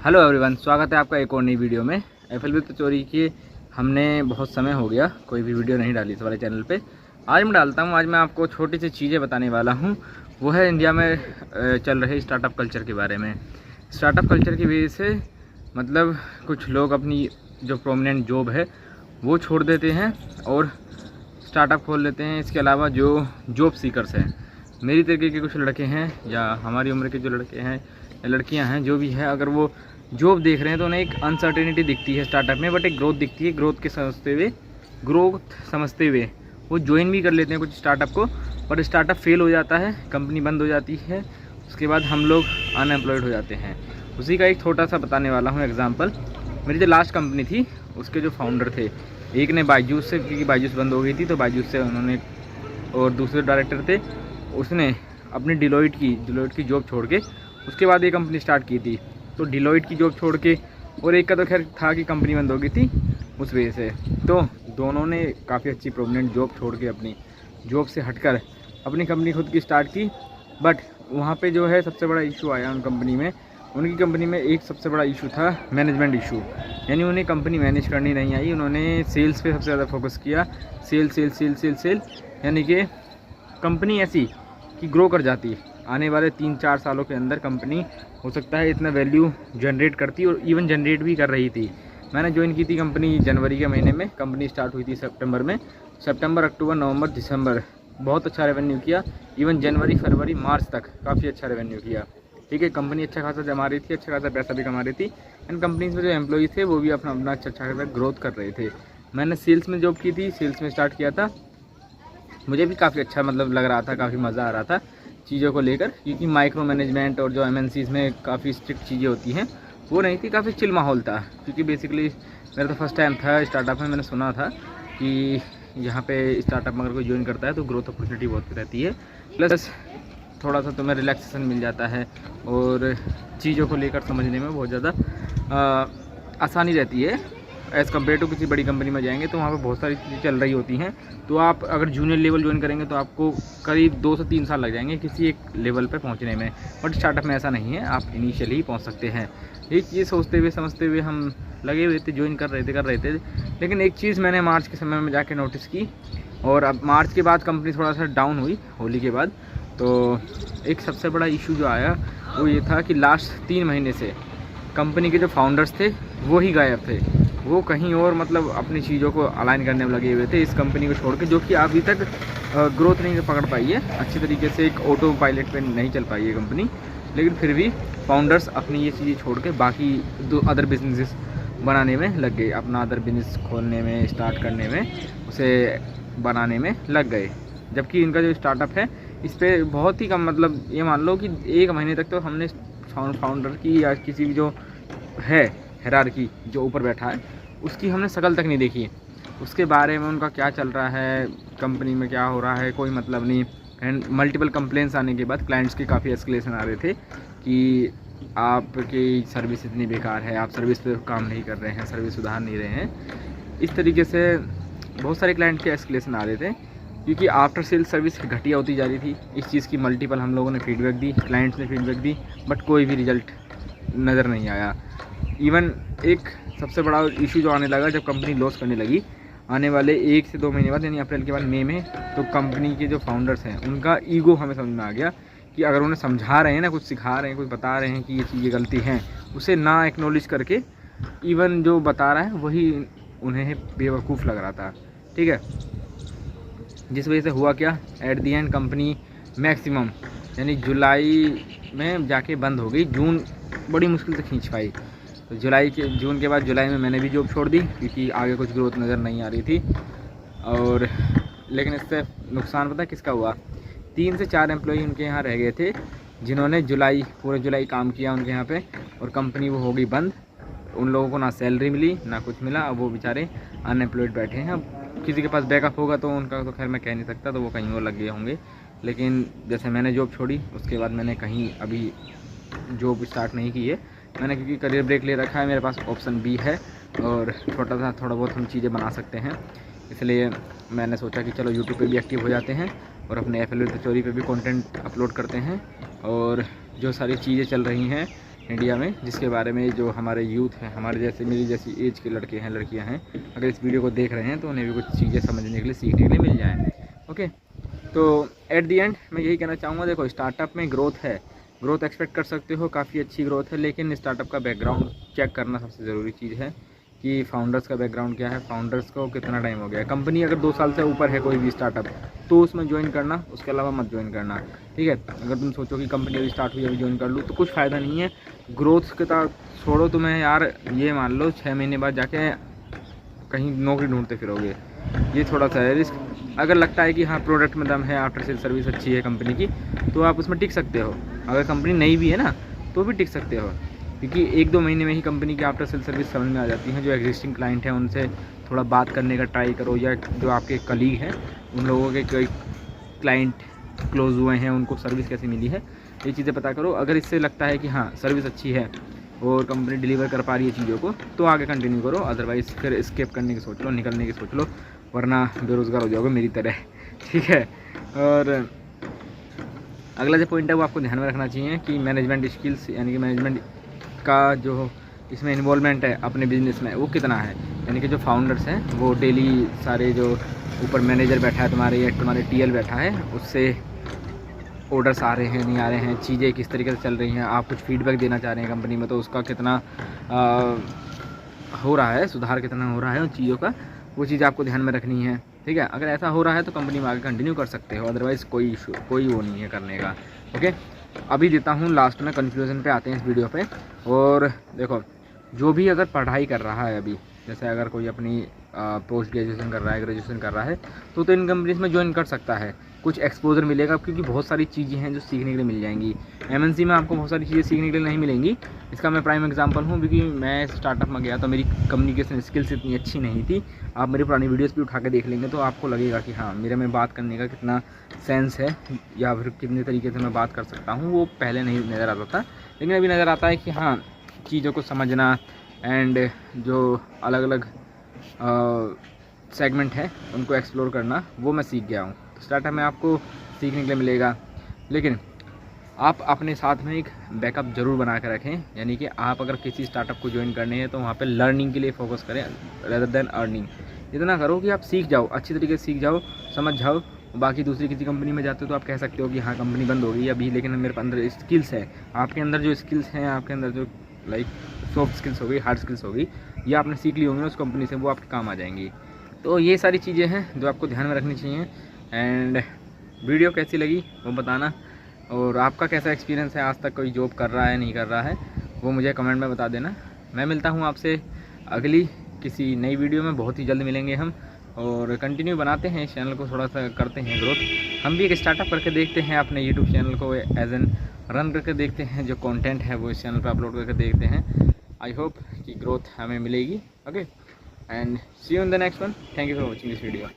Hello everyone, स्वागत है आपका एक और नई वीडियो में। FLB चोरी की हमने बहुत समय हो गया कोई भी वीडियो नहीं डाली इस वाले चैनल पे। आज मैं डालता हूँ। आज मैं आपको छोटी सी चीज़ें बताने वाला हूँ। वो है इंडिया में चल रहे स्टार्टअप कल्चर के बारे में। स्टार्टअप कल्चर की वजह से मतलब कुछ लोग अपनी जो प्रोमिनेंट जॉब है वो छोड़ देते हैं और स्टार्टअप खोल लेते हैं। इसके अलावा जो जॉब सीकर्स हैं, मेरी तरीके के कुछ लड़के हैं या हमारी उम्र के जो लड़के हैं या लड़कियां हैं, जो भी है, अगर वो जॉब देख रहे हैं तो उन्हें एक अनसर्टेनिटी दिखती है स्टार्टअप में, बट एक ग्रोथ दिखती है। ग्रोथ समझते हुए वो ज्वाइन भी कर लेते हैं कुछ स्टार्टअप को, पर स्टार्टअप फेल हो जाता है, कंपनी बंद हो जाती है, उसके बाद हम लोग अनएम्प्लॉयड हो जाते हैं। उसी का एक छोटा सा बताने वाला हूँ एग्जाम्पल। मेरी जो लास्ट कंपनी थी उसके जो फाउंडर थे, एक ने बायजूस से, क्योंकि बायजूस बंद हो गई थी तो बायजूस से उन्होंने, और दूसरे डायरेक्टर थे उसने अपनी डिलॉयट की जॉब छोड़ के उसके बाद ये कंपनी स्टार्ट की थी। तो डिलॉयट की जॉब छोड़ के, और एक का तो खैर था कि कंपनी बंद हो गई थी उस वजह से, तो दोनों ने काफ़ी अच्छी प्रोमिनेंट जॉब छोड़ के अपनी जॉब से हटकर अपनी कंपनी खुद की स्टार्ट की। बट वहाँ पे जो है सबसे बड़ा इशू आया उनकी कंपनी में एक सबसे बड़ा इशू था मैनेजमेंट इशू। यानी उन्हें कंपनी मैनेज करनी नहीं आई। उन्होंने सेल्स पे सबसे ज़्यादा फोकस किया। सेल यानी कि कंपनी ऐसी कि ग्रो कर जाती। आने वाले 3-4 सालों के अंदर कंपनी हो सकता है इतना वैल्यू जनरेट करती, और इवन जनरेट भी कर रही थी। मैंने ज्वाइन की थी कंपनी जनवरी के महीने में। कंपनी स्टार्ट हुई थी सितंबर में। सितंबर, अक्टूबर, नवंबर, दिसंबर बहुत अच्छा रेवेन्यू किया। इवन जनवरी, फरवरी, मार्च तक काफ़ी अच्छा रेवेन्यू किया। ठीक है, कंपनी अच्छा खासा जमा रही थी, अच्छा खासा पैसा भी कमा रही थी। एंड कंपनीज में जो एम्प्लॉई थे वो भी अपना अच्छा खासा ग्रोथ कर रहे थे। मैंने सेल्स में जॉब की थी, सेल्स में स्टार्ट किया था। मुझे भी काफ़ी अच्छा मतलब लग रहा था, काफ़ी मज़ा आ रहा था चीज़ों को लेकर, क्योंकि माइक्रो मैनेजमेंट और जो MNCs में काफ़ी स्ट्रिक्ट चीज़ें होती हैं वो नहीं थी। काफ़ी चिल माहौल था, क्योंकि बेसिकली मेरा तो फर्स्ट टाइम था स्टार्टअप में। मैंने सुना था कि यहाँ पे स्टार्टअप में अगर कोई ज्वाइन करता है तो ग्रोथ अपॉर्चुनिटी बहुत रहती है, प्लस थोड़ा सा तुम्हें रिलैक्सेशन मिल जाता है और चीज़ों को लेकर समझने में बहुत ज़्यादा आसानी रहती है। एज़ कम्पेयर टू किसी बड़ी कंपनी में जाएंगे तो वहाँ पे बहुत सारी चीज़ें चल रही होती हैं। तो आप अगर जूनियर लेवल ज्वाइन करेंगे तो आपको करीब 2 से 3 साल लग जाएंगे किसी एक लेवल पे पहुँचने में। बट स्टार्टअप में ऐसा नहीं है, आप इनिशियली ही पहुँच सकते हैं। एक चीज़ सोचते हुए समझते हुए हम लगे हुए थे, ज्वाइन कर रहे थे। लेकिन एक चीज़ मैंने मार्च के समय में जाके नोटिस की, और अब मार्च के बाद कंपनी थोड़ा सा डाउन हुई होली के बाद। तो एक सबसे बड़ा इशू जो आया वो ये था कि लास्ट 3 महीने से कंपनी के जो फाउंडर्स थे वो ही गायब थे। वो कहीं और मतलब अपनी चीज़ों को अलाइन करने में लगे हुए थे इस कंपनी को छोड़ के, जो कि अभी तक ग्रोथ नहीं पकड़ पाई है अच्छी तरीके से। एक ऑटो पायलट पे नहीं चल पाई है कंपनी। लेकिन फिर भी फाउंडर्स अपनी ये चीज़ें छोड़ के बाकी अदर बिजनेसेस बनाने में लग गए, अपना अदर बिजनेस खोलने में, स्टार्ट करने में, उसे बनाने में लग गए। जबकि इनका जो स्टार्टअप है इस पर बहुत ही कम, मतलब ये मान लो कि 1 महीने तक तो हमने फाउंडर की या किसी भी जो है हायरार्की जो ऊपर बैठा है उसकी हमने शक्ल तक नहीं देखी। उसके बारे में उनका क्या चल रहा है, कंपनी में क्या हो रहा है, कोई मतलब नहीं। एंड मल्टीपल कंप्लेंट्स आने के बाद क्लाइंट्स के काफ़ी एस्केलेशन आ रहे थे कि आपकी सर्विस इतनी बेकार है, आप सर्विस पे काम नहीं कर रहे हैं, सर्विस सुधार नहीं रहे हैं। इस तरीके से बहुत सारे क्लाइंट के एस्केलेशन आ रहे थे, क्योंकि आफ्टर सेल सर्विस घटिया होती जा रही थी। इस चीज़ की मल्टीपल हम लोगों ने फीडबैक दी, क्लाइंट्स ने फीडबैक दी, बट कोई भी रिजल्ट नज़र नहीं आया। इवन एक सबसे बड़ा इशू जो आने लगा जब कंपनी लॉस करने लगी, आने वाले 1 से 2 महीने बाद, यानी अप्रैल के बाद मई में, तो कंपनी के जो फाउंडर्स हैं उनका ईगो हमें समझ में आ गया कि अगर उन्हें समझा रहे हैं ना, कुछ सिखा रहे हैं, कुछ बता रहे हैं कि ये चीज़ें गलती हैं, उसे ना एक्नॉलेज करके इवन जो बता रहा है वही उन्हें बेवकूफ़ लग रहा था। ठीक है, जिस वजह से हुआ क्या, at the and company maximum यानी जुलाई में जाके बंद हो गई। जून बड़ी मुश्किल से खींच पाई। तो जून के बाद जुलाई में मैंने भी जॉब छोड़ दी, क्योंकि आगे कुछ ग्रोथ नज़र नहीं आ रही थी। और लेकिन इससे नुकसान पता किसका हुआ, 3 से 4 एम्प्लॉई उनके यहाँ रह गए थे जिन्होंने पूरे जुलाई काम किया उनके यहाँ पे, और कंपनी वो हो गई बंद। उन लोगों को ना सैलरी मिली ना कुछ मिला। अब वो बेचारे अनएम्प्लॉयड बैठे हैं। अब किसी के पास बैकअप होगा तो उनका तो खैर मैं कह नहीं सकता, तो वो कहीं और लग गए होंगे। लेकिन जैसे मैंने जॉब छोड़ी उसके बाद मैंने कहीं अभी जॉब स्टार्ट नहीं की है मैंने, क्योंकि करियर ब्रेक ले रखा है। मेरे पास ऑप्शन बी है और थोड़ा बहुत हम चीज़ें बना सकते हैं। इसलिए मैंने सोचा कि चलो यूट्यूब पे भी एक्टिव हो जाते हैं और अपने FLB चोरी पे भी कंटेंट अपलोड करते हैं। और जो सारी चीज़ें चल रही हैं इंडिया में, जिसके बारे में जो हमारे यूथ हैं, हमारे जैसे मेरी जैसी एज के लड़के हैं, लड़कियां हैं, अगर इस वीडियो को देख रहे हैं तो उन्हें भी कुछ चीज़ें समझने के लिए, सीखने के लिए मिल जाए। ओके, तो एट दी एंड मैं यही कहना चाहूँगा, देखो स्टार्टअप में ग्रोथ है, ग्रोथ एक्सपेक्ट कर सकते हो, काफ़ी अच्छी ग्रोथ है, लेकिन स्टार्टअप का बैकग्राउंड चेक करना सबसे ज़रूरी चीज़ है कि फाउंडर्स का बैकग्राउंड क्या है, फाउंडर्स को कितना टाइम हो गया। कंपनी अगर 2 साल से ऊपर है कोई भी स्टार्टअप, तो उसमें ज्वाइन करना, उसके अलावा मत ज्वाइन करना, ठीक है। अगर तुम सोचो कि कंपनी अभी स्टार्ट हुई, अभी ज्वाइन कर लूँ, तो कुछ फ़ायदा नहीं है। ग्रोथ के साथ छोड़ो, तुम्हें यार ये मान लो 6 महीने बाद जाके कहीं नौकरी ढूंढते फिरोगे, ये थोड़ा सा है रिस्क। अगर लगता है कि हाँ प्रोडक्ट में दम है, आफ्टर सेल सर्विस अच्छी है कंपनी की, तो आप उसमें टिक सकते हो। अगर कंपनी नई भी है ना, तो भी टिक सकते हो, क्योंकि 1-2 महीने में ही कंपनी की आफ्टर सेल सर्विस समझ में आ जाती है। जो एग्जिस्टिंग क्लाइंट हैं उनसे थोड़ा बात करने का ट्राई करो, या जो आपके कलीग हैं उन लोगों के कोई क्लाइंट क्लोज हुए हैं, उनको सर्विस कैसी मिली है, ये चीज़ें पता करो। अगर इससे लगता है कि हाँ सर्विस अच्छी है और कंपनी डिलीवर कर पा रही है चीज़ों को, तो आगे कंटिन्यू करो, अदरवाइज़ फिर स्केप करने की सोच लो, निकलने की सोच लो, वरना बेरोज़गार हो जाओगे मेरी तरह, ठीक है। और अगला जो पॉइंट है वो आपको ध्यान में रखना चाहिए कि मैनेजमेंट स्किल्स, यानी कि मैनेजमेंट का जो इसमें इन्वॉल्वमेंट है अपने बिजनेस में, वो कितना है। यानी कि जो फाउंडर्स हैं वो डेली सारे जो ऊपर मैनेजर बैठा है तुम्हारे, या तुम्हारे टीएल बैठा है, उससे ऑर्डर्स आ रहे हैं, नहीं आ रहे हैं, चीज़ें किस तरीके से चल रही हैं, आप कुछ फीडबैक देना चाह रहे हैं कंपनी में, तो उसका कितना हो रहा है, सुधार कितना हो रहा है उन चीज़ों का, वो चीज़ आपको ध्यान में रखनी है, ठीक है। अगर ऐसा हो रहा है तो कंपनी में आगे कंटिन्यू कर सकते हो, अदरवाइज़ कोई वो नहीं है करने का। ओके, अभी देता हूँ लास्ट में, कंक्लूजन पे आते हैं इस वीडियो पे। और देखो, जो भी अगर पढ़ाई कर रहा है अभी, जैसे अगर कोई अपनी पोस्ट ग्रेजुएशन कर रहा है, ग्रेजुएशन कर रहा है, तो इन कंपनीज में ज्वाइन कर सकता है, कुछ एक्सपोजर मिलेगा, क्योंकि बहुत सारी चीज़ें हैं जो सीखने के लिए मिल जाएंगी। एमएनसी में आपको बहुत सारी चीज़ें सीखने के लिए नहीं मिलेंगी, इसका मैं प्राइम एग्जांपल हूँ, क्योंकि मैं स्टार्टअप में गया तो मेरी कम्युनिकेशन स्किल्स इतनी अच्छी नहीं थी। आप मेरी पुरानी वीडियोस भी उठा के देख लेंगे तो आपको लगेगा कि हाँ मेरे में बात करने का कितना सेंस है, या फिर कितने तरीके से मैं बात कर सकता हूँ, वो पहले नहीं नज़र आता था, लेकिन अभी नज़र आता है कि हाँ चीज़ों को समझना एंड जो अलग अलग सेगमेंट है उनको एक्सप्लोर करना, वो मैं सीख गया हूँ। तो स्टार्टअप में आपको सीखने के लिए मिलेगा, लेकिन आप अपने साथ में एक बैकअप ज़रूर बना कर रखें। यानी कि आप अगर किसी स्टार्टअप को ज्वाइन करने हैं तो वहाँ पे लर्निंग के लिए फोकस करें रेदर देन अर्निंग। इतना करो कि आप सीख जाओ, अच्छी तरीके से सीख जाओ, समझ जाओ। बाकी दूसरी किसी कंपनी में जाते हो तो आप कह सकते हो कि हाँ कंपनी बंद हो गई अभी, लेकिन मेरे अंदर स्किल्स है। आपके अंदर जो स्किल्स हैं, आपके अंदर जो लाइक सॉफ्ट स्किल्स हो गई, हार्ड स्किल्स हो गई, ये आपने सीख ली होंगी उस कंपनी से, वो आपके काम आ जाएंगी। तो ये सारी चीज़ें हैं जो आपको ध्यान में रखनी चाहिए। एंड वीडियो कैसी लगी वो बताना, और आपका कैसा एक्सपीरियंस है, आज तक कोई जॉब कर रहा है नहीं कर रहा है, वो मुझे कमेंट में बता देना। मैं मिलता हूँ आपसे अगली किसी नई वीडियो में, बहुत ही जल्द मिलेंगे हम, और कंटिन्यू बनाते हैं इस चैनल को, थोड़ा सा करते हैं ग्रोथ। हम भी एक स्टार्टअप करके देखते हैं, अपने यूट्यूब चैनल को एज एन रन करके देखते हैं, जो कंटेंट है वो इस चैनल पर अपलोड करके देखते हैं। आई होप कि ग्रोथ हमें मिलेगी। Okay, and see you in the next one. Thank you for watching this video.